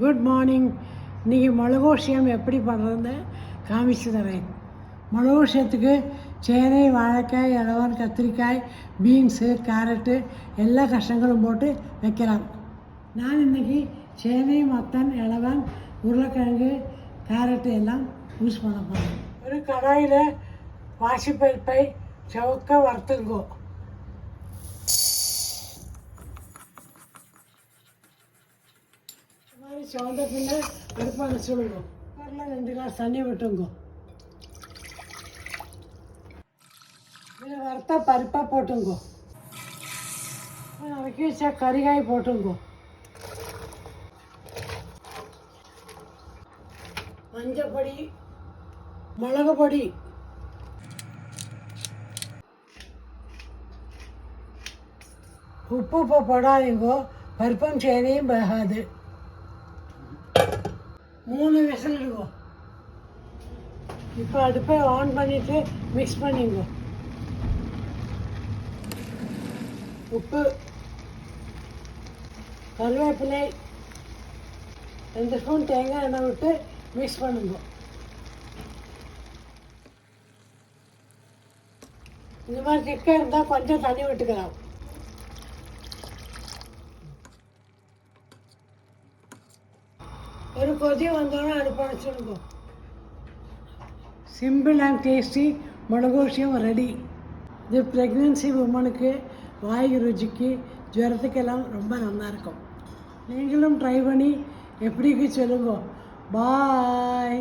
Good morning. இன்றைக்கி மிளகோஷியம் எப்படி பண்ணுறதுன்னு காமிச்சு தரேன். மிளகோஷியத்துக்கு சேனை, வாழைக்காய், இலவன், கத்திரிக்காய், பீன்ஸு, கேரட்டு எல்லா கஷ்டங்களும் போட்டு வைக்கலாம். நான் இன்றைக்கி சேனை, மத்தன், இலவன், உருளைக்கிழங்கு, கேரட்டு எல்லாம் யூஸ் பண்ண போகிறேன். ஒரு கடாயில் வாசிப்பருப்பை சவுக்க வறுத்துங்கோ. சவந்த பின்ன அடுப்பை அணைச்சிடுங்க. குக்கரில் 2 கிளாஸ் தண்ணி விட்டுங்க. இதில் வறுத்த பருப்பாக போட்டுங்க. நறுக்கி வச்சா கறிகாய் போட்டுங்க. மஞ்சள் பொடி, மிளகு பொடி, உப்பு இப்போ போடாதீங்கோ, பருப்பும் சேனையும் வேகாது. 3 விசில் இடுங்க. இப்போ அடுப்பை ஆன் பண்ணிவிட்டு மிக்ஸ் பண்ணிங்க. உப்பு, கருவேப்பிலை, 2 ஸ்பூன் தேங்காய் எண்ணெய் விட்டு மிக்ஸ் பண்ணுங்க. இந்த மாதிரி திக்காக இருந்தால் கொஞ்சம் தண்ணி விட்டுக்கலாம். ஒரு கொதி வந்தோடனே அடுப்பு அணைச்சிடுங்க. சிம்பிள் அண்ட் டேஸ்டி மிளகோஷியம் ரெடி. இது ப்ரெக்னென்சி உமனுக்கு, வாய் ருச்சிக்கு, ஜுரத்துக்கெல்லாம் ரொம்ப நல்லாயிருக்கும். நீங்களும் ட்ரை பண்ணி எப்படிக்கு சொல்லுங்க. பாய்.